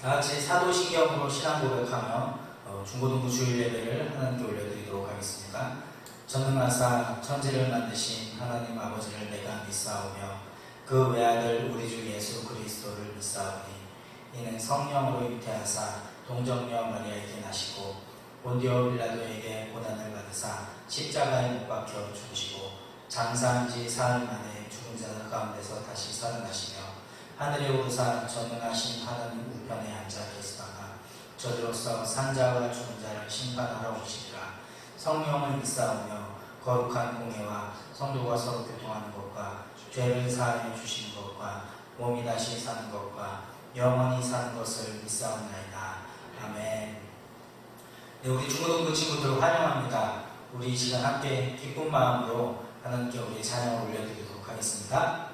다 같이 사도신경으로 신앙 고백하며 중고등부 주일 예배를 하나님께 올려드리도록 하겠습니다. 전능하사 천지를 만드신 하나님 아버지를 내가 믿사오며 그 외아들 우리 주 예수 그리스도를 믿사오니 이는 성령으로 잉태하사 동정녀 마리아에게 나시고 본디오 빌라도에게 고난을 받으사 십자가에 못 박혀 죽으시고 장사한 지 사흘 만에 죽은 자 가운데서 다시 살아나시며 하늘에 오르사 전능하신 하나님 우편에 앉아 계시다가 저주로서 산자와 죽은 자를 심판하러 오시리라. 성령을 믿사오며 거룩한 공예와 성도가 서로 교통하는 것과 죄를 사하여 주시는 것과 몸이 다시 사는 것과 영원히 사는 것을 믿사옵나이다. 아멘. 네, 우리 중고등부 친구들 환영합니다. 우리 이 시간 함께 기쁜 마음으로 하나님께 우리 찬양을 올려드리도록 하겠습니다.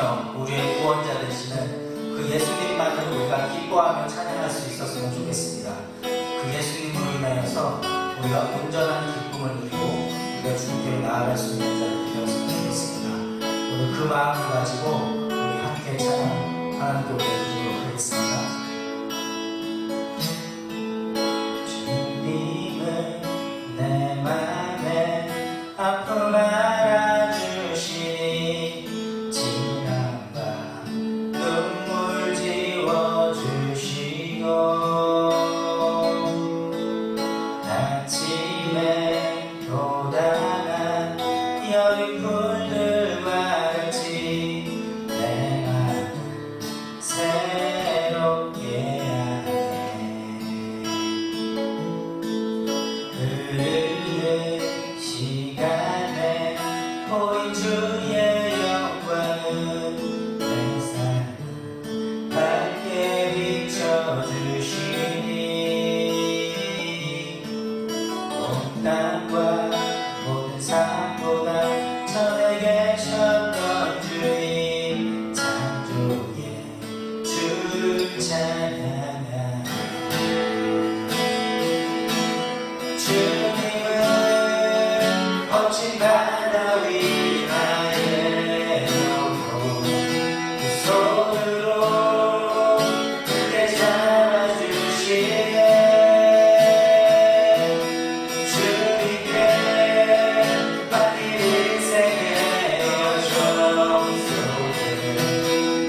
되시며 우리의 구원자 되시는 그 예수님만을 우리가 기뻐하며 찬양할 수 있었으면 좋겠습니다. 그 예수님으로 인하여서 우리가 온전한 기쁨을 누리고 우리가 주님께로 나아갈 수 있는 자들이 되었으면 좋겠습니다. 오늘 그 마음을 가지고 우리 함께 찬양 하나님께 올려드리도록 하겠습니다. 주님은 내 맘에 아픔 알아주시니 지난 밤 눈물 지워주시고 아침에 돋아난 여린 풀들과 같이 내 맘을 새롭게 시간에 보인 주의 영광은 내 삶을 밝게 비춰주시니 온 땅과 모든 삶보다 전에 계셨던 주님 창조의 주를 찬양하네. 거친 바다 위하에 놓고 두 손으로 크게 잡아주시네. 주님께 맡긴 인생의 여정 속에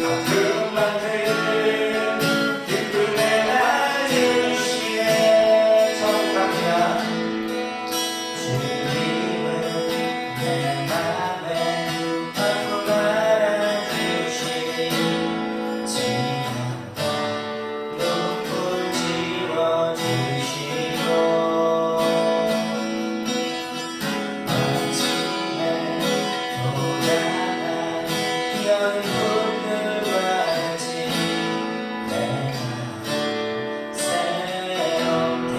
아픔만큼 기쁨에 맞으시네. 정답이야. 내 맘에 아픔 알아주시니 지난 밤 눈물 지워주시고 아침에 돋아난 여린 풀들과 같이 내 맘을 새롭게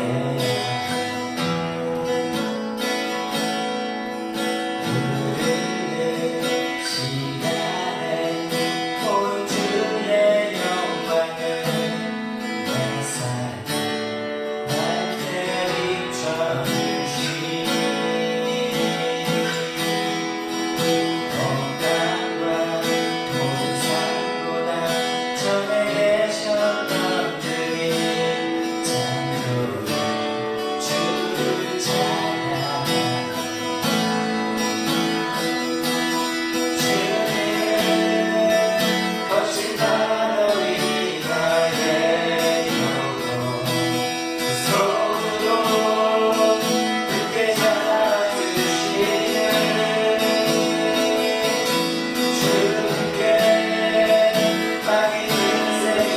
시간에 보인 주의 영광은 내 삶을 밝게 비춰주시니 온 땅과 모든 삶보다 전에 계셨던 주님 창조의 주를 찬양하네. 거친 바다 위하에 놓고 두 손으로 굳게 잡아주시네. 주님께 맡긴 인생의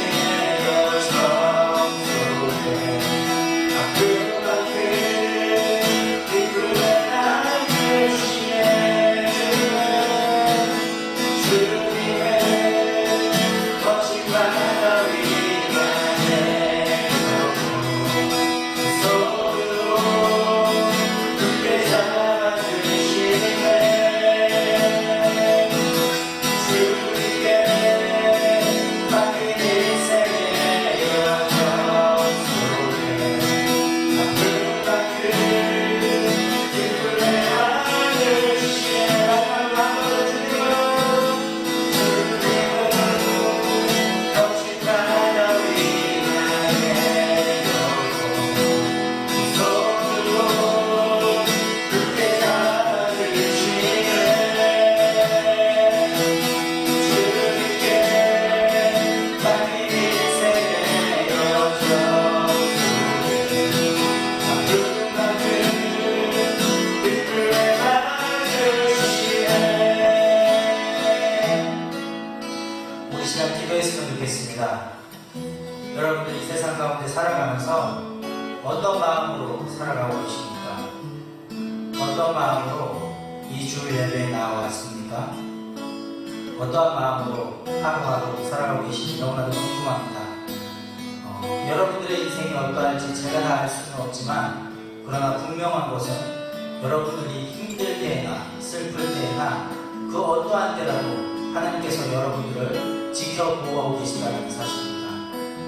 여정 속에 아픔만큼 기쁨에 안기시네. 주님의 거친 바다 위하에 놓고 두 손으로 굳게 잡아주시네. 주님께 맡긴 인생의 여정 속에 아픔만큼 기쁨에 안으시네. 거친 바다 위하에 놓고 두 손으로 굳게 잡아주시네. 주님께 맡긴 인생의 여정 속에 아픔만큼 기쁨에 맞으시네. 우리 시간 기도했으면 좋겠습니다. 여러분들 이 세상 가운데 살아가면서 어떤 마음으로 살아가고 계십니까? 어떤 마음으로 이 주 예배에 나와왔습니까? 어떠한 마음으로 하루하루 살아가고 계신지 너무나도 궁금합니다. 여러분들의 인생이 어떠할지 제가 다 알 수는 없지만 그러나 분명한 것은 여러분들이 힘들 때나 슬플 때나 그 어떠한 때라도 하나님께서 여러분들을 지켜보고 계신다는 사실입니다.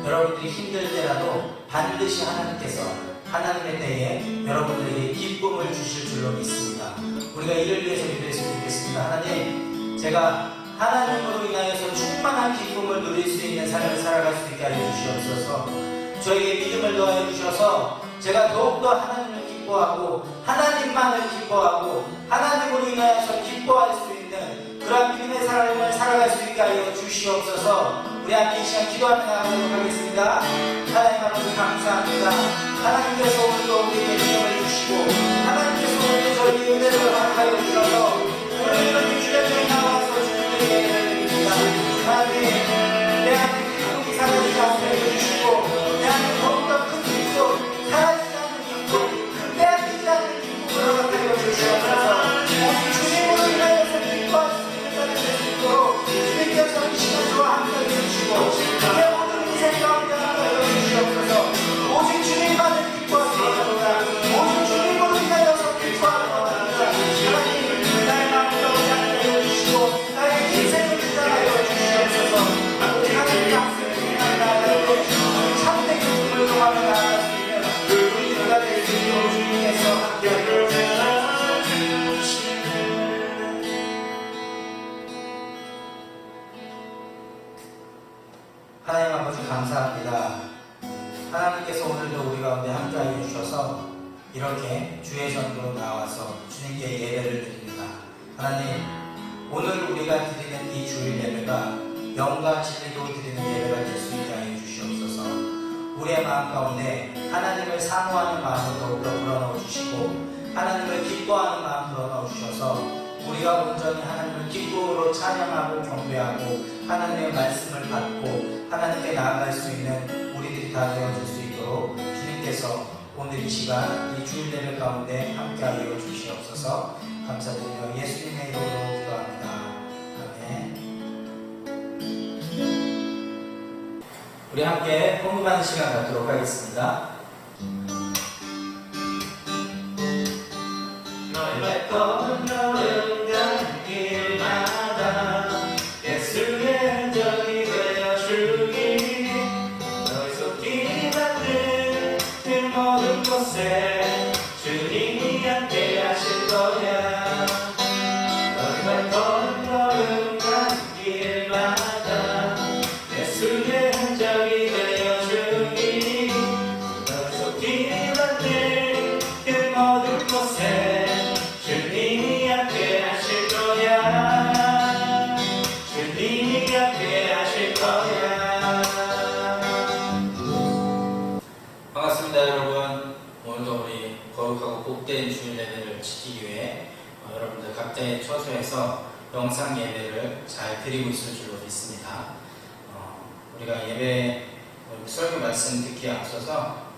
여러분들이 힘들 때라도 반드시 하나님께서 하나님의 때에 여러분들에게 기쁨을 주실 줄로 믿습니다. 우리가 이를 위해서 기도했으면 좋겠습니다. 하나님, 제가 하나님으로 인하여서 충만한 기쁨을 누릴 수 있는 삶을 살아갈 수 있게 하여 주시옵소서. 저에게 믿음을 더하여 주셔서 제가 더욱더 하나님을 기뻐하고 하나님만을 기뻐하고 하나님으로 인하여서 기뻐할 수 있는 그런 믿음의 삶을 살아갈 수 있게 하여 주시옵소서. 우리 함께 이 시간 기도하며 나가도록 하겠습니다. 하나님 아버지 감사합니다. 하나님께서 오늘도 우리에게 믿음을 주시고 하나님께서 오늘도 저희의 은혜를 허락하여 주셔서 오늘 이런 주례에 나와서 주님께 예배를 드립니다. 하나님, 내 안에 기쁨이 사라지지 않게 해주시고 내 안에 더욱더 큰 기쁨, 사라지지 않는 기쁨, 빼앗기지 않는 기쁨을 허락하여 주시옵소서. 오늘 주님으로 인하여서 기뻐할 수 있는 자들 될 수 있도록 주님께서 이 시간으로 함께해 주시고 내 모든 인생 가운데 함께해 주시옵소서. 오직 주님만을 기뻐하게 하노라. 오직 주님으로 인하여서 기뻐하게 하노라. 하나님, 나의 마음을 함께해 주시고 나의 인생을 주장하여 주시옵소서. 우리 하나님 앞에 나아가고 참된 기쁨을 통하여 나아갈 수 있는 우리가 될 수 있도록 주님께서 함께하여 주시옵소서. 하나님 아버지 감사합니다. 하나님께서 오늘도 우리 가운데 함께하여 주셔서 이렇게 주의 전으로 나와서 주님께 예배를 드립니다. 하나님, 오늘 우리가 드리는 이 주일 예배가 영과 진리로 드리는 예배가 될 수 있게 하여 주시옵소서. 우리의 마음 가운데 하나님을 사모하는 마음을 더욱더 불어넣어 주시고 하나님을 기뻐하는 마음 불어넣어 주셔서 우리가 온전히 하나님을 기쁨으로 찬양하고 경배하고 하나님의 말씀을 받고 하나님께 나아갈 수 있는 우리들이 다 되어질 수 있도록 주님께서 오늘 이 시간 이 주일 예배 가운데 함께하여 주시옵소서. 감사드리며 예수님의 이름으로 기도합니다. 아멘. 우리 함께 헌금하는 시간 갖도록 하겠습니다. 너의 걸음걸음 가는 길마다 예수의 흔적이 되어주기 너의 손길이 닿는 그 모든 곳에 주님이 함께 하실 거야. 너의 걸음걸음 가는 길마다 예수의 흔적이 되어주기 너의 손길이 닿는 그 모든 곳에 주님이 함께 하실 거야. 주님이 함께 하실 거야. 반갑습니다 여러분. 오늘도 우리 거룩하고 복된 주일 예배를 지키기 위해 여러분들 각자의 처소에서 영상 예배를 잘 드리고 있을 줄로 믿습니다. 우리가 예배 설교 말씀 듣기에 앞서서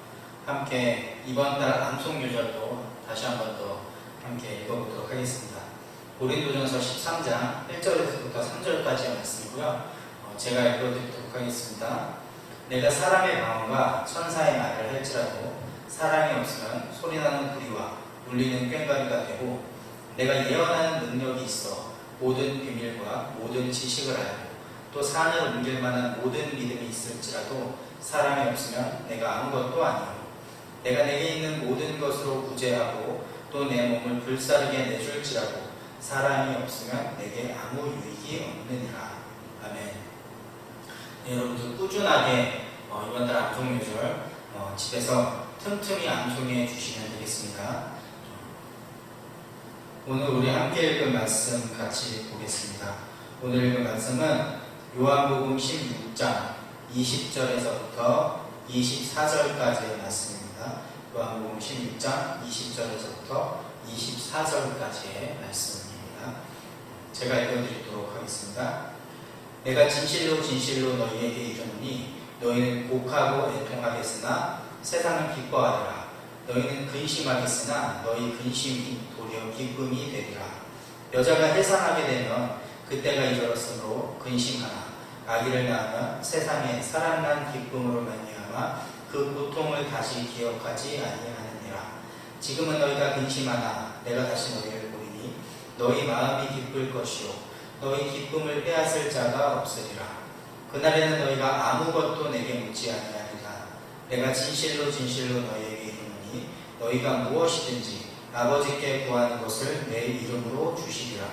함께 이번 달 암송 요절도 다시 한 번 더 함께 읽어보도록 하겠습니다. 고린도전서 13장 1절에서부터 3절까지의 말씀이고요. 제가 읽어드리도록 하겠습니다. 내가 사람의 마음과 천사의 말을 할지라도 사랑이 없으면 소리나는 구리와 울리는 꽹과리가 되고 내가 예언하는 능력이 있어 모든 비밀과 모든 지식을 알고 또 산을 옮길 만한 모든 믿음이 있을지라도 사랑이 없으면 내가 아무것도 아니요 내가 내게 있는 모든 것으로 구제하고 또 내 몸을 불사르게 내줄지라도 사랑이 없으면 내게 아무 유익이 없느니라. 아멘. 네, 여러분들 꾸준하게 이번 달 암송요절 집에서 틈틈이 암송해 주시면 되겠습니다. 오늘 우리 함께 읽은 말씀 같이 보겠습니다. 오늘 읽은 말씀은 요한복음 16장 20절에서부터 24절까지의 말씀입니다. 요한복음 16장 20절에서부터 24절까지의 말씀입니다. 제가 읽어드리도록 하겠습니다. 내가 진실로 진실로 너희에게 이르노니 너희는 곡하고 애통하겠으나 세상은 기뻐하리라. 너희는 근심하겠으나 너희 근심이 도리어 기쁨이 되리라. 여자가 해산하게 되면 그때가 이르렀으므로 근심하나 아기를 낳으면 세상에 사랑난 기쁨으로 말미암아 그 고통을 다시 기억하지 아니하느니라. 지금은 너희가 근심하나 내가 다시 너희를 보리니 너희 마음이 기쁠 것이요 너희 기쁨을 빼앗을 자가 없으리라. 그날에는 너희가 아무것도 내게 묻지 아니하리라. 내가 진실로 진실로 너희에게 이르노니 너희가 무엇이든지 아버지께 구하는 것을 내 이름으로 주시리라.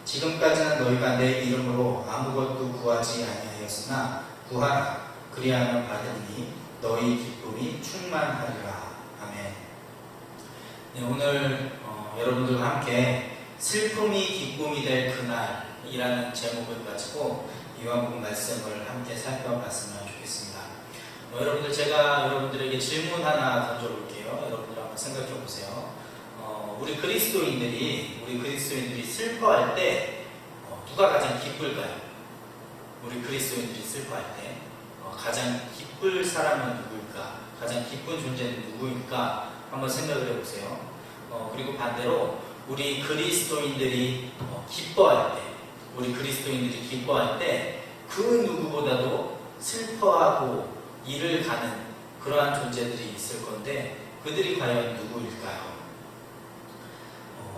지금까지는 너희가 내 이름으로 아무것도 구하지 아니하였으나 구하라. 그리하면 받으니 너희 기쁨이 충만하리라. 아멘. 네, 오늘 여러분들과 함께 슬픔이 기쁨이 될 그날이라는 제목을 가지고 요한복음 말씀을 함께 살펴봤으면 좋겠습니다. 여러분들, 제가 여러분들에게 질문 하나 던져볼게요. 여러분들 한번 생각해 보세요. 우리 그리스도인들이 슬퍼할 때 누가 가장 기쁠까요? 우리 그리스도인들이 슬퍼할 때 가장 기쁠 사람은 누구일까? 가장 기쁜 존재는 누구일까? 한번 생각을 해보세요. 그리고 반대로 우리 그리스도인들이 기뻐할 때 그 누구보다도 슬퍼하고 이를 가는 그러한 존재들이 있을 건데 그들이 과연 누구일까요?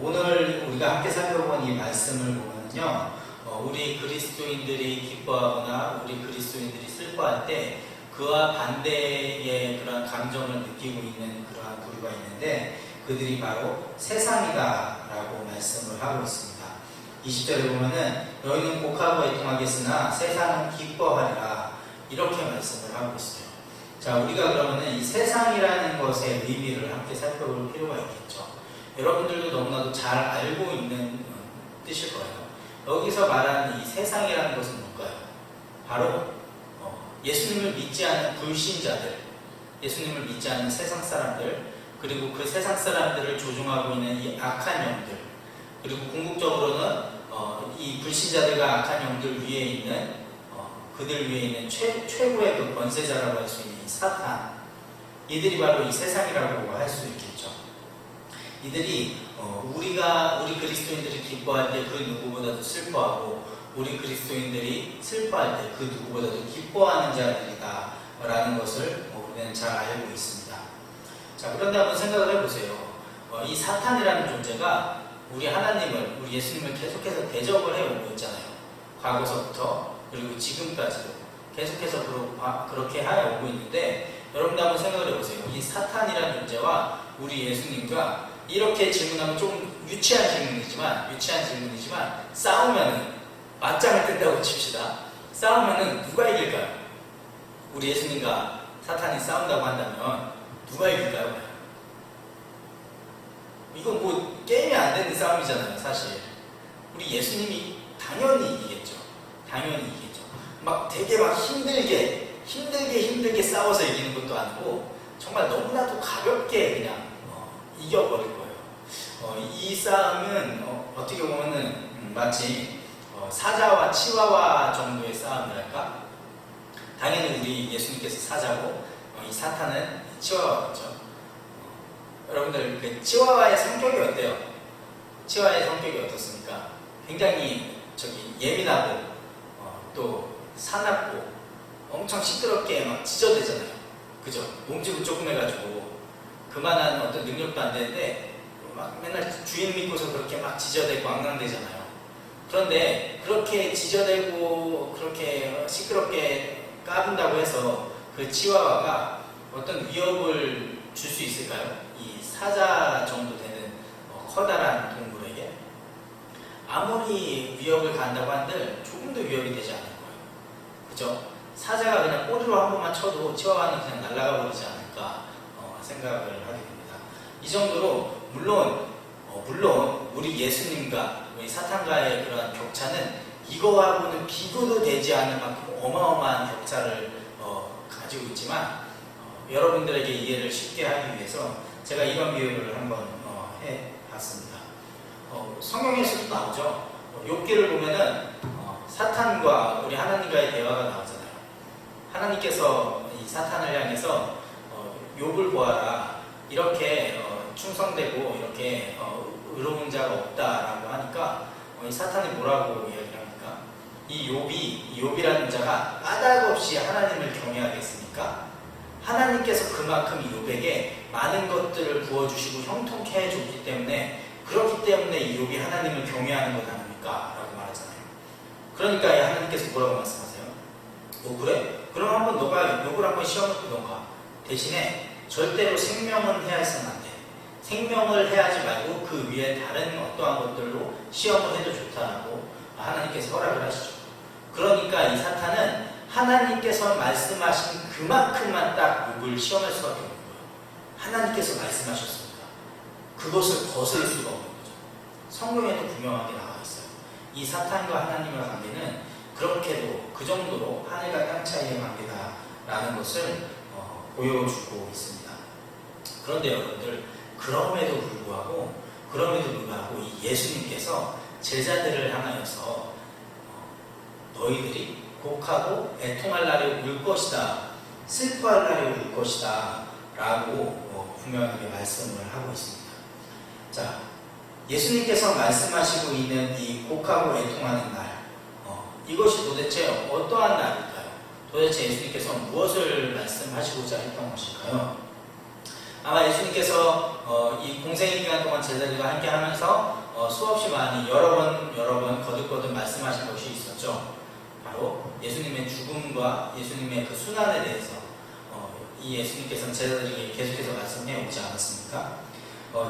오늘 우리가 함께 살펴본 이 말씀을 보면요, 우리 그리스도인들이 기뻐하거나 우리 그리스도인들이 슬퍼할 때 그와 반대의 그런 감정을 느끼고 있는 그러한 부류가 있는데 그들이 바로 세상이다라고 말씀을 하고 있습니다. 20절에 보면은 너희는 곡하고 애통하겠으나 세상은 기뻐하리라 이렇게 말씀을 하고 있어요. 자, 우리가 그러면은 이 세상이라는 것의 의미를 함께 살펴볼 필요가 있겠죠. 여러분들도 너무나도 잘 알고 있는 뜻일 거예요. 여기서 말하는 이 세상이라는 것은 뭘까요? 바로 예수님을 믿지 않은 불신자들, 예수님을 믿지 않은 세상 사람들, 그리고 그 세상 사람들을 조종하고 있는 이 악한 영들, 그리고 궁극적으로는 이 불신자들과 악한 영들 위에 있는 그들 위에 있는 최고의 그 권세자라고 할 수 있는 이 사탄, 이들이 바로 이 세상이라고 할 수 있겠죠. 이들이 우리 그리스도인들이 기뻐할 때 그 누구보다도 슬퍼하고 우리 그리스도인들이 슬퍼할 때 그 누구보다도 기뻐하는 자들이다 라는 것을 우리는 잘 알고 있습니다. 자, 그런데 한번 생각을 해보세요. 이 사탄이라는 존재가 우리 하나님을, 우리 예수님을 계속해서 대적을 해오고 있잖아요. 과거서부터 그리고 지금까지도 계속해서 그렇게 해오고 있는데 여러분들 한번 생각을 해보세요. 이 사탄이라는 존재와 우리 예수님과 이렇게 질문하면 좀 유치한 질문이지만 싸우면은 맞짱을 뜬다고 칩시다. 싸우면은 누가 이길까요? 우리 예수님과 사탄이 싸운다고 한다면 누가 이길까요? 이건 뭐 게임이 안 되는 싸움이잖아요, 사실. 우리 예수님이 당연히 이기겠죠. 막 되게 막 힘들게 싸워서 이기는 것도 아니고 정말 너무나도 가볍게 그냥 이겨버릴 거예요. 이 싸움은 어떻게 보면은 마치 사자와 치와와 정도의 싸움이랄까? 당연히 우리 예수님께서 사자고 이 사탄은 치와와겠죠. 여러분들 그 치와와의 성격이 어때요? 치와와의 성격이 어떻습니까? 굉장히 예민하고 또 사납고 엄청 시끄럽게 막 지저대잖아요. 그죠? 몸집은 조그매가지고 그만한 어떤 능력도 안 되는데 막 맨날 주인 믿고서 그렇게 막 지저대고 앙앙대잖아요. 그런데 그렇게 지저대고 그렇게 시끄럽게 까분다고 해서 그 치와와가 어떤 위협을 줄 수 있을까요? 이 사자 정도 되는 커다란 동물에게 아무리 위협을 가한다고 한들 조금도 위협이 되지 않을 거예요. 그죠? 사자가 그냥 꼬리로 한 번만 쳐도 치와와는 그냥 날아가 버리지 않을까 생각을 하게 됩니다. 이 정도로 물론 우리 예수님과 우리 사탄과의 그러한 격차는 이거하고는 비교도 되지 않을 만큼 어마어마한 격차를 가지고 있지만 여러분들에게 이해를 쉽게 하기 위해서 제가 이런 비유를 한번 해봤습니다. 성경에서도 나오죠. 욥기를 보면은 사탄과 우리 하나님과의 대화가 나오잖아요. 하나님께서 이 사탄을 향해서 욥을 보아라, 이렇게 충성되고 이렇게 의로운 자가 없다라고 하니까 이 사탄이 뭐라고 이야기를 합니까? 이 욥이라는 자가 까닭없이 하나님을 경외하겠습니까? 하나님께서 그만큼 욥에게 많은 것들을 부어주시고 형통케 해줬기 때문에, 그렇기 때문에 이 욥이 하나님을 경외하는 것 아닙니까? 라고 말하잖아요. 그러니까 하나님께서 뭐라고 말씀하세요? 그래? 그럼 한번 너가 욕을 한번 시험을 보던가. 대신에 절대로 생명은 해야서는 안 돼. 생명을 해하지 말고 그 위에 다른 어떠한 것들로 시험을 해도 좋다라고 하나님께서 허락을 하시죠. 그러니까 이 사탄은 하나님께서 말씀하신 그만큼만 딱 욕을 시험할 수밖에 없는 거예요. 하나님께서 말씀하셨습니다. 그것을 거스를 수가 없는 거죠. 성경에도 분명하게 나와 있어요. 이 사탄과 하나님의 관계는 그렇게도 그 정도로 하늘과 땅 차이의 관계다라는 것을 보여주고 있습니다. 그런데 여러분들, 그럼에도 불구하고 이 예수님께서 제자들을 향하여서 너희들이 곡하고 애통할 날이 올 것이다, 슬퍼할 날이 올 것이다 라고 분명하게 말씀을 하고 있습니다. 자, 예수님께서 말씀하시고 있는 이 곡하고 애통하는 날, 이것이 도대체 어떠한 날일까요? 도대체 예수님께서 무엇을 말씀하시고자 했던 것일까요? 아마 예수님께서 이 공생의 기간 동안 제자들과 함께 하면서 수없이 많이 여러 번 거듭거듭 말씀하신 것이 있었죠. 바로 예수님의 죽음과 예수님의 그 순환에 대해서 이 예수님께서는 제자들에게 계속해서 말씀해 오지 않았습니까?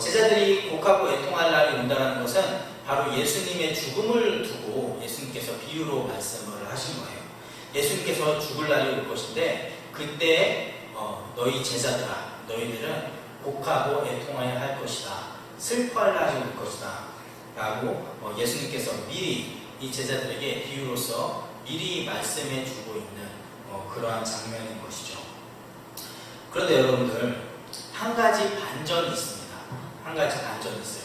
제자들이 곡하고 애통할 날이 온다는 것은 바로 예수님의 죽음을 두고 예수님께서 비유로 말씀을 하신 거예요. 예수님께서 죽을 날이 올 것인데 그때 너희 제자들아, 너희들은 곡하고 애통하여야 할 것이다, 슬퍼할 날이 올 것이다 라고 예수님께서 미리 이 제자들에게 비유로서 미리 말씀해 주고 있는 그러한 장면인 것이죠. 그런데 여러분들, 한 가지 반전이 있습니다. 한 가지 반전이 있어요.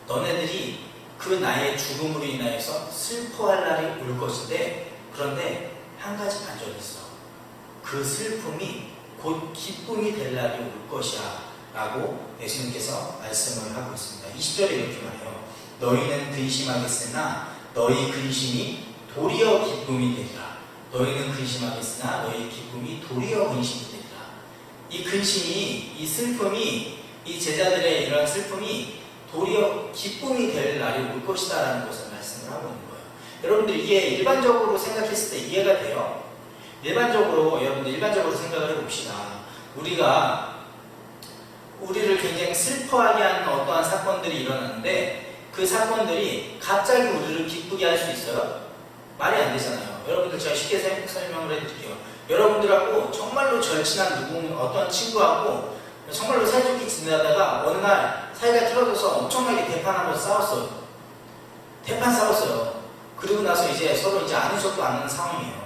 너네들이 그 나의 죽음으로 인하여서 슬퍼할 날이 올 것인데, 그런데 한 가지 반전이 있어. 그 슬픔이 곧 기쁨이 될 날이 올 것이야 라고 예수님께서 말씀을 하고 있습니다. 20절에 이렇게 말해요. 너희는 근심하겠으나 너희 근심이 도리어 기쁨이 되리라. 너희는 근심하겠으나 너희 기쁨이 도리어 근심이 되리라. 이 근심이, 이 슬픔이, 이 제자들의 이러한 슬픔이 도리어 기쁨이 될 날이 올 것이다 라는 것을 말씀을 하고 있는 거예요. 여러분들, 이게 일반적으로 생각했을 때 이해가 돼요? 여러분들 일반적으로 생각을 해봅시다. 우리를 굉장히 슬퍼하게 하는 어떠한 사건들이 일어나는데 그 사건들이 갑자기 우리를 기쁘게 할 수 있어요? 말이 안 되잖아요. 여러분들, 제가 쉽게 설명을 해드릴게요. 여러분들하고 정말로 절친한 어떤 친구하고 정말로 사이좋게 지내다가 어느 날 사이가 틀어져서 엄청나게 대판하면서 싸웠어요. 그리고 나서 이제 서로 아는 척도 안 하는 상황이에요.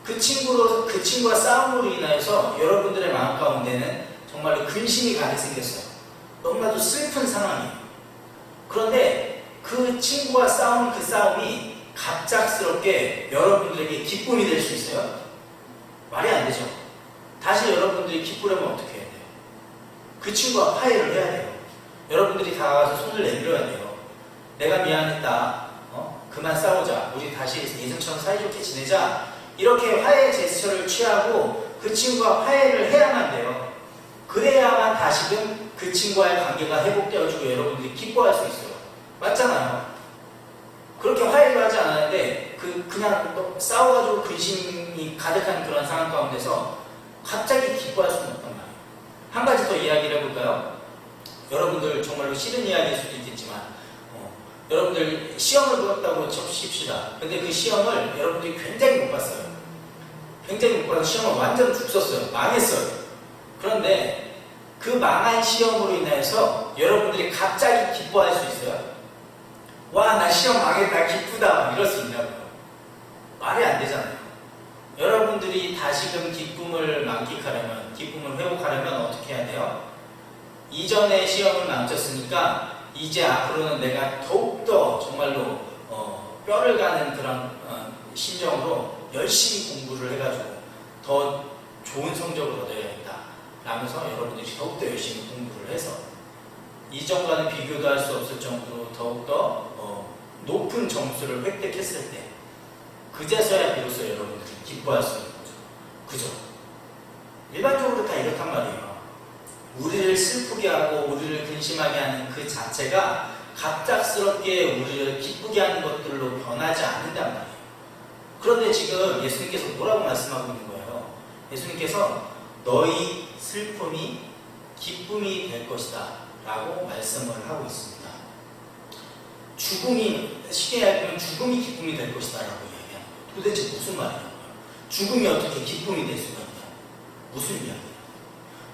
그 친구와 싸움으로 인하여서 여러분들의 마음 가운데는 정말로 근심이 가득 생겼어요. 너무나도 슬픈 상황이에요. 그런데 그 친구와 싸운 그 싸움이 갑작스럽게 여러분들에게 기쁨이 될 수 있어요? 말이 안 되죠. 다시 여러분들이 기쁘려면 어떻게 해야 돼요? 그 친구와 화해를 해야 돼요. 여러분들이 다가가서 손을 내밀어야 돼요. 내가 미안했다. 그만 싸우자. 우리 다시 예전처럼 사이좋게 지내자. 이렇게 화해 제스처를 취하고 그 친구와 화해를 해야만 돼요. 그래야만 다시금 그 친구와의 관계가 회복되어지고 여러분들이 기뻐할 수 있어요. 맞잖아요. 그렇게 화해를 하지 않았는데 그냥 싸워가지고 근심이 가득한 그런 상황 가운데서 갑자기 기뻐할 수는 없단 말이에요. 한 가지 더 이야기를 해볼까요? 여러분들, 정말로 싫은 이야기일 수도 있겠지만 여러분들 시험을 보았다고 칩시다. 근데 그 시험을 여러분들이 굉장히 못 봤어요. 시험을 완전 죽 썼어요. 망했어요. 그런데 그 망한 시험으로 인해서 여러분들이 갑자기 기뻐할 수 있어요? 와, 나 시험 망했다, 기쁘다, 이럴 수 있냐고요? 말이 안 되잖아요. 여러분들이 다시금 기쁨을 만끽하려면, 기쁨을 회복하려면 어떻게 해야 돼요? 이전에 시험을 망쳤으니까 이제 앞으로는 내가 더욱더 정말로 뼈를 가는 그런 심정으로 열심히 공부를 해가지고 더 좋은 성적을 얻어야겠다 라면서 여러분들이 더욱더 열심히 공부를 해서 이전과는 비교도 할 수 없을 정도로 더욱더 높은 점수를 획득했을 때 그제서야 비로소 여러분들이 기뻐할 수 있는 거죠. 그죠? 일반적으로 다 이렇단 말이에요. 우리를 슬프게 하고 우리를 근심하게 하는 그 자체가 갑작스럽게 우리를 기쁘게 하는 것들로 변하지 않는단 말이에요. 그런데 지금 예수님께서 뭐라고 말씀하고 있는 거예요? 예수님께서 너희 슬픔이 기쁨이 될 것이다 라고 말씀을 하고 있습니다. 죽음이, 쉽게 얘기하면 죽음이 기쁨이 될 것이다 라고 이야기하는 거예요. 도대체 무슨 말이냐고요? 죽음이 어떻게 기쁨이 될 수가 있냐? 무슨 이야기예요?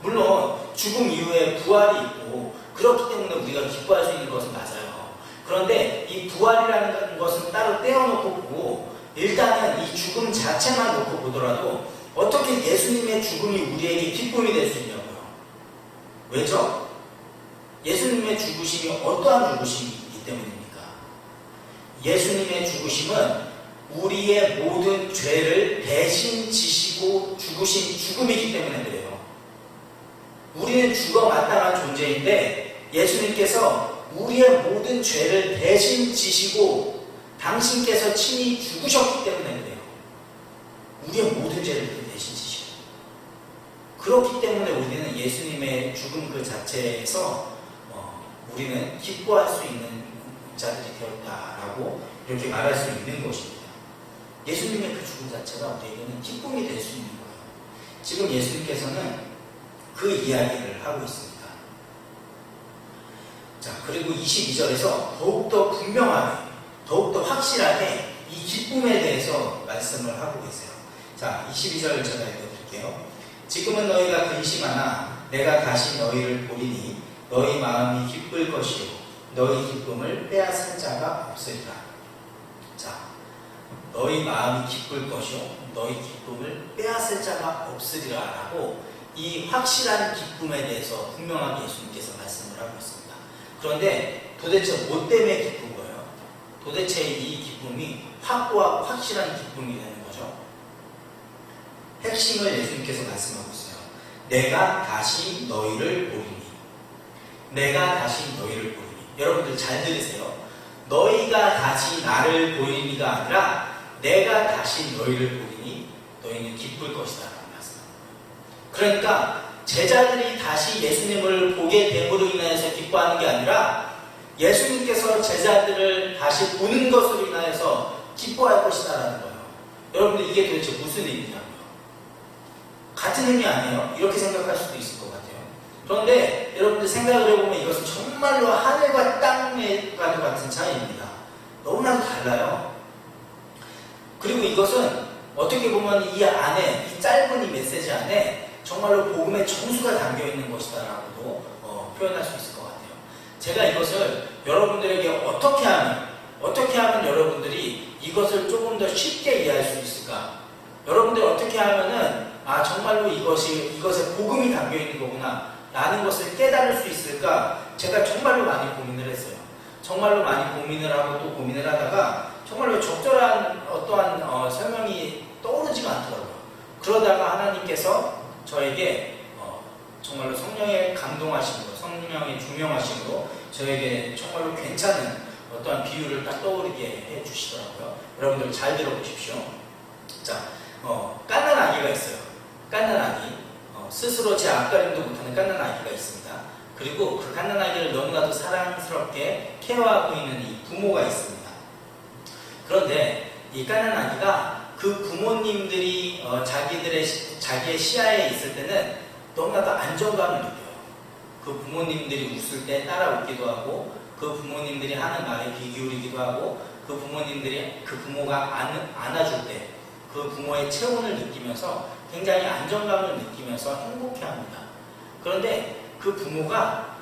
물론 죽음 이후에 부활이 있고 그렇기 때문에 우리가 기뻐할 수 있는 것은 맞아요. 그런데 이 부활이라는 것은 따로 떼어놓고 보고 일단은 이 죽음 자체만 놓고 보더라도 어떻게 예수님의 죽음이 우리에게 기쁨이 될 수 있냐고요. 왜죠? 예수님의 죽으심이 어떠한 죽으심이기 때문입니까? 예수님의 죽으심은 우리의 모든 죄를 대신 지시고 죽으신 죽음이기 때문에 그래요. 우리는 죽어 마땅한 존재인데 예수님께서 우리의 모든 죄를 대신 지시고 당신께서 친히 죽으셨기 때문에 그래요. 우리의 모든 죄를 대신 지시고. 그렇기 때문에 우리는 예수님의 죽음 그 자체에서 우리는 기뻐할 수 있는 자들이 되었다라고 이렇게 말할 수 있는 것입니다. 예수님의 그 죽음 자체가 우리에게는 기쁨이 될 수 있는 거예요. 지금 예수님께서는 그 이야기를 하고 있습니다. 자, 그리고 22절에서 더욱더 분명하게, 더욱더 확실하게 이 기쁨에 대해서 말씀을 하고 계세요. 자, 22절 제가 읽어드릴게요. 지금은 너희가 근심하나 내가 다시 너희를 보리니 너희 마음이 기쁠 것이요 너희 기쁨을 빼앗을 자가 없으리라. 자, 너희 마음이 기쁠 것이요 너희 기쁨을 빼앗을 자가 없으리라 라고 이 확실한 기쁨에 대해서 분명하게 예수님께서 말씀을 하고 있습니다. 그런데 도대체 뭐 때문에 기쁜 거예요? 도대체 이 기쁨이 확고하고 확실한 기쁨이 되는 거죠. 핵심을 예수님께서 말씀하고 있어요. 내가 다시 너희를 보리니. 내가 다시 너희를 보리니. 여러분들 잘 들으세요. 너희가 다시 나를 보리니가 아니라 내가 다시 너희를 보리니 너희는 기쁠 것이다 라고 말씀합니다. 그러니까 제자들이 다시 예수님을 보게 됨으로 인하여서 기뻐하는 게 아니라 예수님께서 제자들을 다시 보는 것으로 인하여서 기뻐할 것이다 라는 거예요. 여러분들 이게 도대체 무슨 의미냐고요? 같은 의미 아니에요? 이렇게 생각할 수도 있을 것 같아요. 그런데 여러분들 생각을 해보면 이것은 정말로 하늘과 땅과도 같은 차이입니다. 너무나도 달라요. 그리고 이것은 어떻게 보면 이 안에, 이 짧은 이 메시지 안에 정말로 복음의 정수가 담겨있는 것이다 라고도 표현할 수 있을 것 같아요. 제가 이것을 여러분들에게 어떻게 하면 여러분들이 이것을 조금 더 쉽게 이해할 수 있을까? 여러분들이 어떻게 하면은 정말로 이것에 복음이 담겨있는 거구나 라는 것을 깨달을 수 있을까? 제가 정말로 많이 고민을 했어요. 정말로 많이 고민을 하고 또 고민을 하다가 정말로 적절한 어떠한 설명이 떠오르지가 않더라고요. 그러다가 하나님께서 저에게 정말로 성령의 감동하심으로, 성령의 조명하심으로 저에게 정말로 괜찮은 어떠한 비유를 딱 떠오르게 해주시더라고요. 여러분들 잘 들어보십시오. 자, 깐난 아기가 있어요. 깐난 아기. 스스로 제 앞가림도 못하는 깐난 아기가 있습니다. 그리고 그 깐난 아기를 너무나도 사랑스럽게 케어하고 있는 이 부모가 있습니다. 그런데 이 깐난 아기가 그 부모님들이 자기의 시야에 있을 때는 너무나도 안정감을 느껴요. 그 부모님들이 웃을 때 따라 웃기도 하고, 그 부모님들이 하는 말에 귀 기울이기도 하고, 그 부모가 안아줄 때 그 부모의 체온을 느끼면서 굉장히 안정감을 느끼면서 행복해합니다. 그런데 그 부모가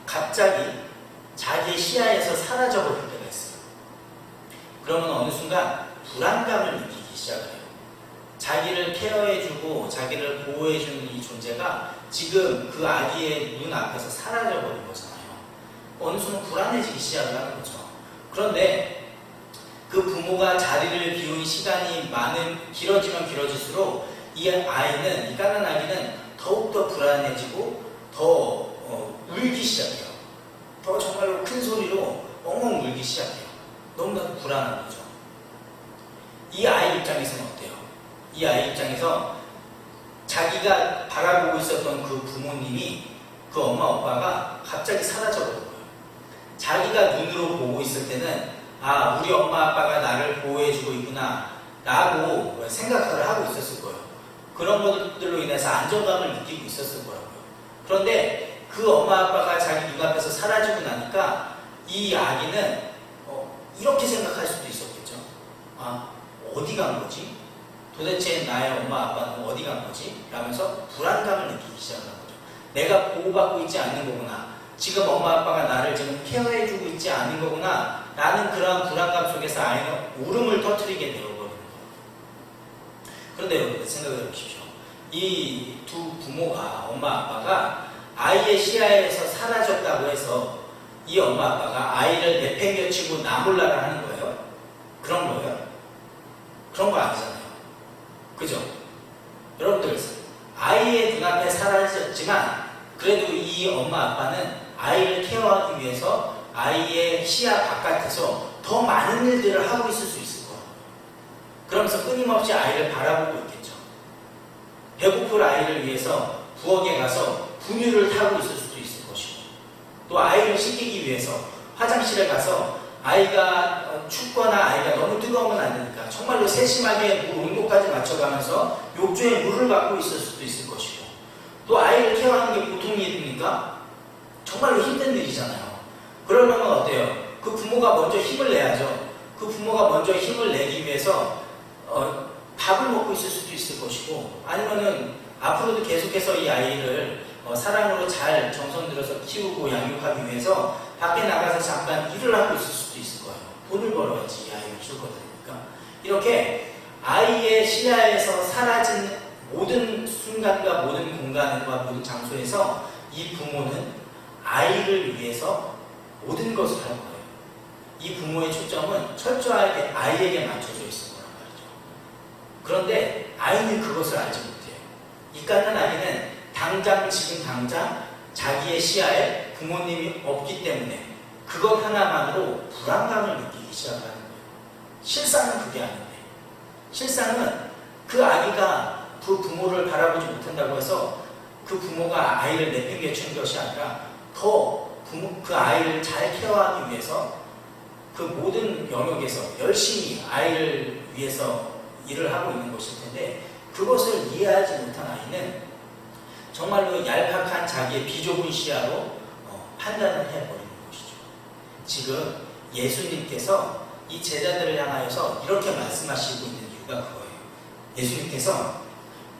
갑자기 자기의 시야에서 사라져 버릴 때가 있어요. 그러면 어느 순간 불안감을 느끼기 시작을 해요. 자기를 케어해주고 자기를 보호해주는 이 존재가 지금 그 아기의 눈 앞에서 사라져 버린 거잖아요. 어느 순간 불안해지기 시작을 하는 거죠. 그런데 그 부모가 자리를 비운 시간이 길어지면 길어질수록 이 아이는, 이 깐난 아기는 더욱더 불안해지고 더 울기 시작해요. 더 정말로 큰 소리로 엉엉 울기 시작해요. 너무나도 불안한 거죠. 이 아이 입장에서는 어때요? 이 아이 입장에서 자기가 바라보고 있었던 그 부모님이, 그 엄마 아빠가 갑자기 사라져버린 거예요. 자기가 눈으로 보고 있을 때는 우리 엄마 아빠가 나를 보호해주고 있구나, 라고 생각을 하고 있었을 거예요. 그런 것들로 인해서 안정감을 느끼고 있었을 거라고요. 그런데 그 엄마 아빠가 자기 눈앞에서 사라지고 나니까 이 아기는 이렇게 생각할 수도 있었겠죠. 아, 어디 간 거지? 도대체 나의 엄마 아빠는 어디 간 거지? 라면서 불안감을 느끼기 시작한 거죠. 내가 보호받고 있지 않는 거구나. 지금 엄마 아빠가 나를 지금 케어해주고 있지 않은 거구나. 라는 그런 불안감 속에서 아이는 울음을 터뜨리게 되어버리는 거예요. 그런데 여러분 생각을 해보십시오. 이 두 부모가, 엄마 아빠가 아이의 시야에서 사라졌다고 해서 이 엄마 아빠가 아이를 내팽개치고 나몰라라 하는 거예요? 그런 거예요? 그런 거 아니잖아요. 그죠? 여러분들, 아이의 눈앞에 사라졌지만 그래도 이 엄마 아빠는 아이를 케어하기 위해서 아이의 시야 바깥에서 더 많은 일들을 하고 있을 수 있을 거예요. 그러면서 끊임없이 아이를 바라보고 있겠죠. 배고플 아이를 위해서 부엌에 가서 분유를 타고 있을 수도 있을 것이고, 또 아이를 씻기기 위해서 화장실에 가서 아이가 춥거나 아이가 너무 뜨거우면 안 되니까 정말로 세심하게 물 온도까지 맞춰가면서 욕조에 물을 받고 있을 수도 있을 것이고, 또 아이를 케어하는 게 보통 일입니까? 정말로 힘든 일이잖아요. 그러려면 어때요? 그 부모가 먼저 힘을 내야죠. 그 부모가 먼저 힘을 내기 위해서 밥을 먹고 있을 수도 있을 것이고, 아니면은 앞으로도 계속해서 이 아이를 사랑으로 잘 정성 들여서 키우고 양육하기 위해서 밖에 나가서 잠깐 일을 하고 있을 수도 있을 거예요. 돈을 벌어야지 이 아이를 키울 거니까. 이렇게 아이의 시야에서 사라진 모든 순간과 모든 공간과 모든 장소에서 이 부모는 아이를 위해서 모든 것을 할 거예요. 이 부모의 초점은 철저하게 아이에게 맞춰져 있을 거란 말이죠. 그런데 아이는 그것을 알지 못해요. 이 깎는 아기는 지금 당장 자기의 시야에 부모님이 없기 때문에 그것 하나만으로 불안감을 느끼기 시작하는 거예요. 실상은 그게 아닌데, 실상은 그 아기가 그 부모를 바라보지 못한다고 해서 그 부모가 아이를 내팽개치는 것이 아니라 그 아이를 잘 케어하기 위해서 그 모든 영역에서 열심히 아이를 위해서 일을 하고 있는 것일 텐데, 그것을 이해하지 못한 아이는 정말로 얄팍한 자기의 비좁은 시야로 판단을 해버리는 것이죠. 지금 예수님께서 이 제자들을 향하여서 이렇게 말씀하시고 있는 이유가 그거예요. 예수님께서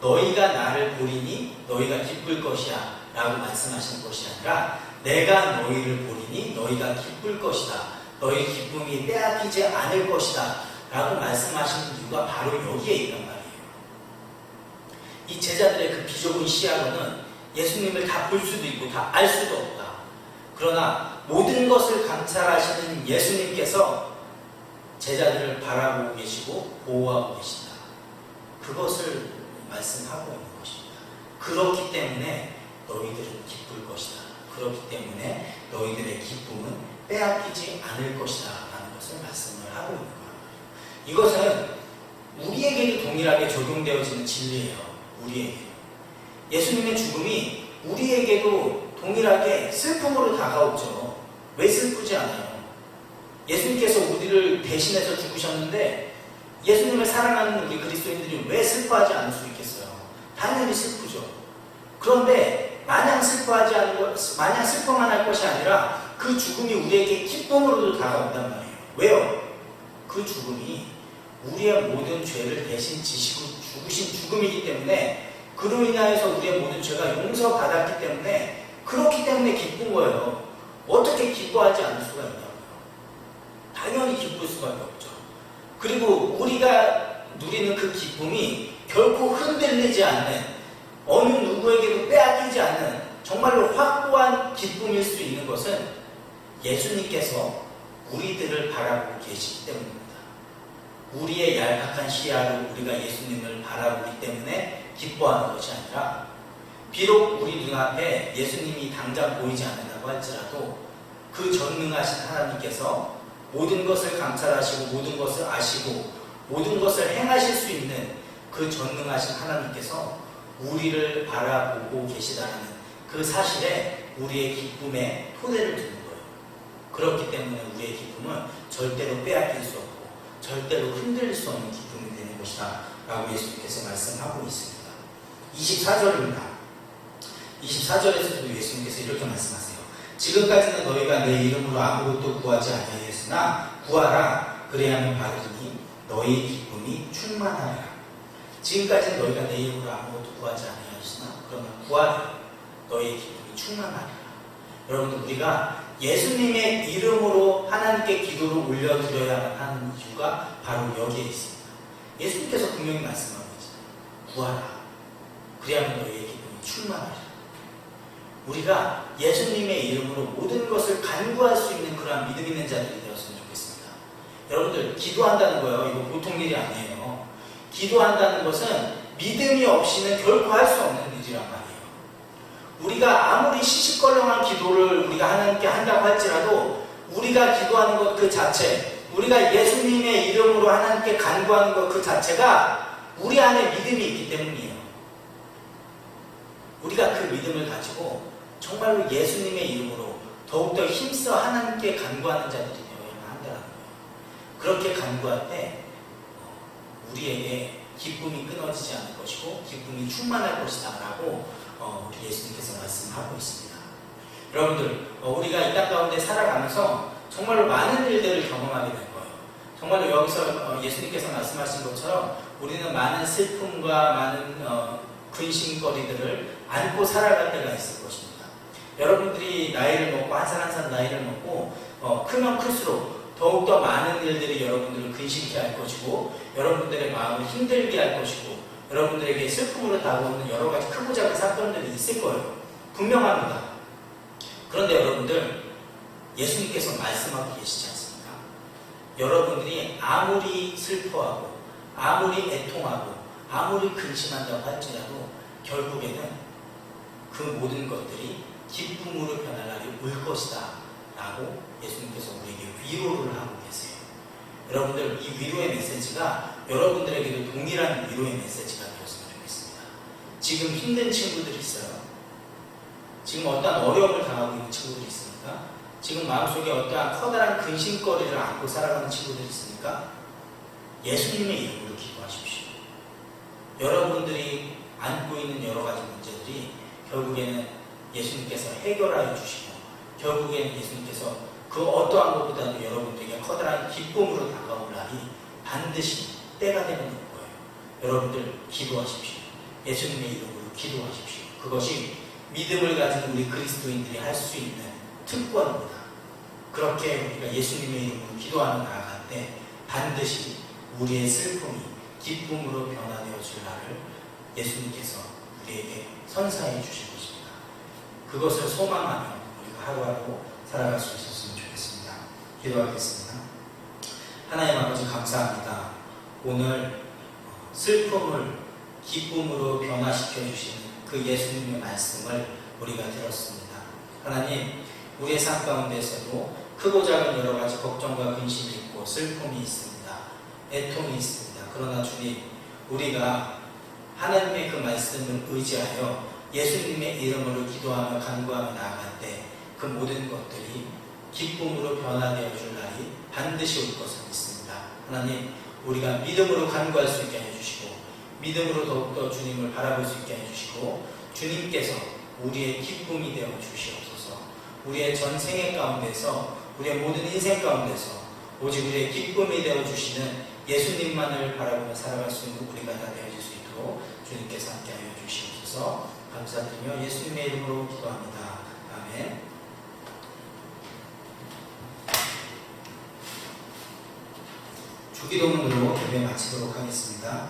너희가 나를 보리니 너희가 기쁠 것이야 라고 말씀하시는 것이 아니라 내가 너희를 보리니 너희가 기쁠 것이다. 너희 기쁨이 빼앗기지 않을 것이다 라고 말씀하시는 이유가 바로 여기에 있단 말이에요. 이 제자들의 그 비좁은 시야로는 예수님을 다 볼 수도 있고 다 알 수도 없다. 그러나 모든 것을 감찰하시는 예수님께서 제자들을 바라보고 계시고 보호하고 계신다. 그것을 말씀하고 있는 것입니다. 그렇기 때문에 너희들은 기쁠 것이다. 그렇기 때문에 너희들의 기쁨은 빼앗기지 않을 것이다 라는 것을 말씀을 하고 있는 거예요. 이것은 우리에게도 동일하게 적용되어지는 진리예요. 우리에게. 예수님의 죽음이 우리에게도 동일하게 슬픔으로 다가오죠. 왜 슬프지 않아요? 예수님께서 우리를 대신해서 죽으셨는데 예수님을 사랑하는 우리 그리스도인들이 왜 슬퍼하지 않을 수 있겠어요? 당연히 슬프죠. 그런데 마냥 슬퍼만 할 것이 아니라 그 죽음이 우리에게 기쁨으로도 다가온단 말이에요. 왜요? 그 죽음이 우리의 모든 죄를 대신 지시고 죽으신 죽음이기 때문에, 그로 인하여서 우리의 모든 죄가 용서받았기 때문에, 그렇기 때문에 기쁜 거예요. 어떻게 기뻐하지 않을 수가 있냐고요. 당연히 기쁠 수밖에 없죠. 그리고 우리가 누리는 그 기쁨이 결코 흔들리지 않는, 어느 누구에게도 빼앗기지 않는 정말로 확고한 기쁨일 수 있는 것은 예수님께서 우리들을 바라보고 계시기 때문입니다. 우리의 얄팍한 시야로 우리가 예수님을 바라보기 때문에 기뻐하는 것이 아니라, 비록 우리 눈앞에 예수님이 당장 보이지 않는다고 할지라도 그 전능하신 하나님께서 모든 것을 감찰하시고 모든 것을 아시고 모든 것을 행하실 수 있는 그 전능하신 하나님께서 우리를 바라보고 계시다는 그 사실에 우리의 기쁨에 토대를 두는 거예요. 그렇기 때문에 우리의 기쁨은 절대로 빼앗길 수 없고 절대로 흔들릴 수 없는 기쁨이 되는 것이다 라고 예수님께서 말씀하고 있습니다. 24절입니다. 24절에서도 예수님께서 이렇게 말씀하세요. 지금까지는 너희가 내 이름으로 아무것도 구하지 아니하였으나 구하라 그래야만 받으리니 너희 기쁨이 충만하리라. 지금까지는 너희가 내 이름으로 아무것도 구하지 아니하였으나 그러면 구하라 너희 기쁨이 충만하리라. 여러분들 우리가 예수님의 이름으로 하나님께 기도를 올려드려야만 하는 이유가 바로 여기에 있습니다. 예수님께서 분명히 말씀하고 있잖아요. 구하라 그래야만 너희의 기쁨이 충만하리라. 우리가 예수님의 이름으로 모든 것을 간구할 수 있는 그러한 믿음 있는 자들이 되었으면 좋겠습니다. 여러분들 기도한다는 거예요. 이거 보통 일이 아니에요. 기도한다는 것은 믿음이 없이는 결코 할 수 없는 일이란 말이에요. 우리가 아무리 시시껄렁한 기도를 우리가 하나님께 한다고 할지라도 우리가 기도하는 것 그 자체, 우리가 예수님의 이름으로 하나님께 간구하는 것 그 자체가 우리 안에 믿음이 있기 때문이에요. 우리가 그 믿음을 가지고 정말로 예수님의 이름으로 더욱더 힘써 하나님께 간구하는 자들이 되어야만 한다는 거예요. 그렇게 간구할 때 우리에게 기쁨이 끊어지지 않을 것이고 기쁨이 충만할 것이다 라고 우리 예수님께서 말씀하고 있습니다. 여러분들 우리가 이 땅 가운데 살아가면서 정말로 많은 일들을 경험하게 될 거예요. 정말로 여기서 예수님께서 말씀하신 것처럼 우리는 많은 슬픔과 많은 근심거리들을 안고 살아갈 때가 있을 것입니다. 여러분들이 나이를 먹고 한 살 한 살 나이를 먹고 크면 클수록 더욱더 많은 일들이 여러분들을 근심케 할 것이고 여러분들의 마음을 힘들게 할 것이고 여러분들에게 슬픔으로 다가오는 여러 가지 크고 작은 사건들이 있을 거예요. 분명합니다. 그런데 여러분들 예수님께서 말씀하고 계시지 않습니까? 여러분들이 아무리 슬퍼하고 아무리 애통하고 아무리 근심한다고 할지라도 결국에는 그 모든 것들이 기쁨으로 변할 날이 올 것이다 라고 예수님께서 우리에게 위로를 하고 계세요. 여러분들 이 위로의 메시지가 여러분들에게도 동일한 위로의 메시지가 되었으면 좋겠습니다. 지금 힘든 친구들이 있어요. 지금 어떠한 어려움을 당하고 있는 친구들이 있습니까? 지금 마음속에 어떠한 커다란 근심거리를 안고 살아가는 친구들이 있습니까? 예수님의 이름으로 기도하십시오. 여러분들이 안고 있는 여러 가지 문제들이 결국에는 예수님께서 해결하여 주시고 결국에는 예수님께서 그 어떠한 것보다도 여러분들에게 커다란 기쁨으로 다가올 날이 반드시 때가 되는 거예요. 여러분들 기도하십시오. 예수님의 이름으로 기도하십시오. 그것이 믿음을 가진 우리 그리스도인들이 할 수 있는 특권입니다. 그렇게 우리가 예수님의 이름으로 기도하며 나아갈 때 반드시 우리의 슬픔이 기쁨으로 변화되어 줄 날을 예수님께서 우리에게 선사해 주실 것입니다. 그것을 소망하며 우리가 하루하루 살아갈 수 있었으면 좋겠습니다. 기도하겠습니다. 하나님 아버지 감사합니다. 오늘 슬픔을 기쁨으로 변화시켜 주시는 그 예수님의 말씀을 우리가 들었습니다. 하나님, 우리의 삶 가운데서도 크고 작은 여러 가지 걱정과 근심이 있고 슬픔이 있습니다. 애통이 있습니다. 그러나 주님, 우리가 하나님의 그 말씀을 의지하여 예수님의 이름으로 기도하며 간구하며 나아갈 때 그 모든 것들이 기쁨으로 변화되어 줄 날이 반드시 올 것을 믿습니다. 하나님, 우리가 믿음으로 간구할 수 있게 해주시고 믿음으로 더욱더 주님을 바라볼 수 있게 해주시고 주님께서 우리의 기쁨이 되어 주시옵소서. 우리의 전생의 가운데서 우리의 모든 인생 가운데서 오직 우리의 기쁨이 되어 주시는 예수님만을 바라보며 살아갈 수 있는 우리가 다 되어질 수 있도록 주님께서 함께하여 주시옵소서. 감사드리며 예수님의 이름으로 기도합니다. 아멘. 주기도문으로 예배 마치도록 하겠습니다.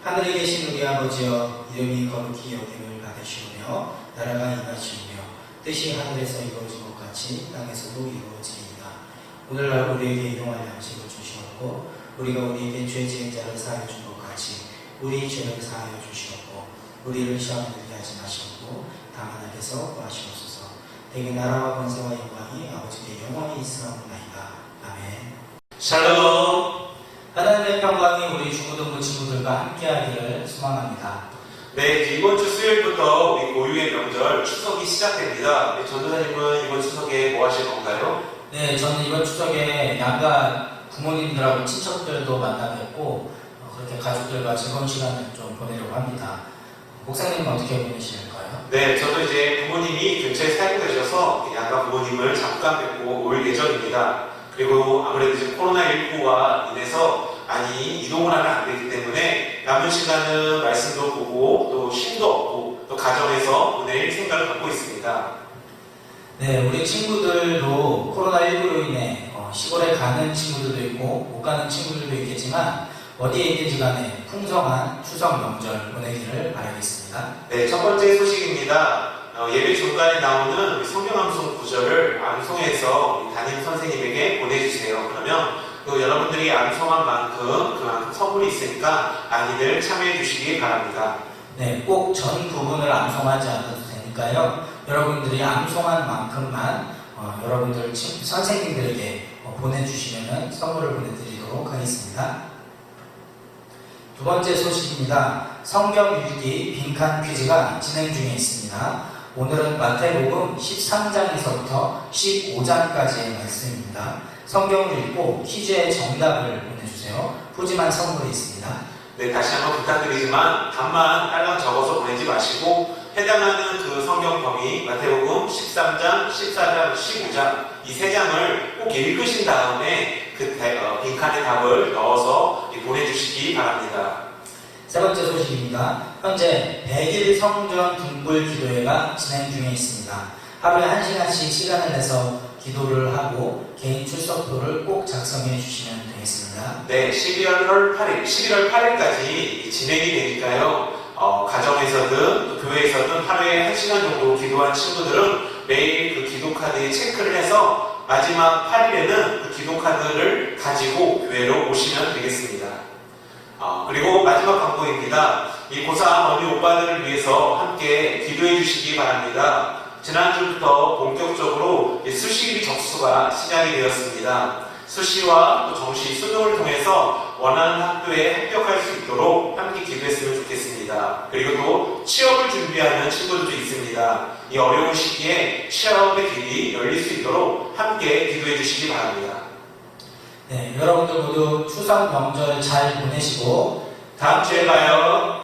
하늘에 계신 우리 아버지여, 이름이 거룩히 여김을 받으시오며 나라가 임하시오며 뜻이 하늘에서 이루어진 것 같이 땅에서도 이루어지이다. 오늘날 우리에게 일용할 양식을 주시옵고 우리가 우리에게 죄 지은 자를 사하여 준 것 같이 우리 죄를 사하여 주시옵고 우리를 시험에 들게 하지 마시옵고 다만 악에서 구하시옵소서. 대개 나라와 권세와 영광이 아버지께 영원히 있사옵나이다. 아멘. 샬롬. 하나님의 평강이 우리 중고등부 친구들과 함께하기를 소망합니다. 네, 이번 주 수요일부터 우리 고유의 명절 추석이 시작됩니다. 전도사님은 이번 추석에 뭐 하실 건가요? 네, 저는 이번 추석에 양가 부모님들하고 친척들도 만나 뵙고 그렇게 가족들과 즐거운 시간을 좀 보내려고 합니다. 목사님은 어떻게 보내실까요? 네, 저도 이제 부모님이 근처에 살고 계셔서 양가 부모님을 잠깐 뵙고 올 예정입니다. 그리고 아무래도 이제 코로나19가 인해서 많이 이동을 하면 안 되기 때문에 남은 시간은 말씀도 보고 또 쉼도 얻고 또 가정에서 보낼 생각을 갖고 있습니다. 네, 우리 친구들도 코로나19로 인해 시골에 가는 친구들도 있고 못 가는 친구들도 있겠지만 어디에 있든지 간에 풍성한 추석 명절 보내기를 바라겠습니다. 네, 첫 번째 소식입니다. 예배 중간에 나오는 성경 암송 구절을 암송해서 담임 선생님에게 보내주세요. 그러면 여러분들이 암송한 만큼 그만큼 선물이 있으니까 많이들 참여해 주시기 바랍니다. 네, 꼭 전 부분을 암송하지 않아도 되니까요. 여러분들이 암송한 만큼만 여러분들 선생님들에게 보내주시면 선물을 보내드리도록 하겠습니다. 두 번째 소식입니다. 성경 읽기 빈칸 퀴즈가 진행 중에 있습니다. 오늘은 마태복음 13장에서부터 15장까지의 말씀입니다. 성경을 읽고 퀴즈의 정답을 보내주세요. 푸짐한 선물이 있습니다. 네, 다시 한번 부탁드리지만 답만 딸랑 적어서 보내지 마시고 해당하는 그 성경 범위 마태복음 13장, 14장, 15장 이 세 장을 꼭 읽으신 다음에 그 빈칸에 답을 넣어서 보내주시기 바랍니다. 세 번째 소식입니다. 현재 100일 성전 등불 기도회가 진행 중에 있습니다. 하루에 1시간씩 시간을 내서 기도를 하고 개인 출석표를 꼭 작성해 주시면 되겠습니다. 네, 11월 8일까지 진행이 되니까요. 가정에서든 또 교회에서든 하루에 1시간 정도 기도한 친구들은 매일 그 기도 카드에 체크를 해서 마지막 8일에는 그 기도 카드를 가지고 교회로 오시면 되겠습니다. 그리고 마지막 광고입니다. 이 고3 언니 오빠들을 위해서 함께 기도해 주시기 바랍니다. 지난주부터 본격적으로 수시비 접수가 시작이 되었습니다. 수시와 또 정시, 수능을 통해서 원하는 학교에 합격할 수 있도록 함께 기도했으면 좋겠습니다. 그리고 또 취업을 준비하는 친구들도 있습니다. 이 어려운 시기에 취업의 길이 열릴 수 있도록 함께 기도해 주시기 바랍니다. 네, 여러분들 모두 추석 명절 잘 보내시고 다음 주에 봐요.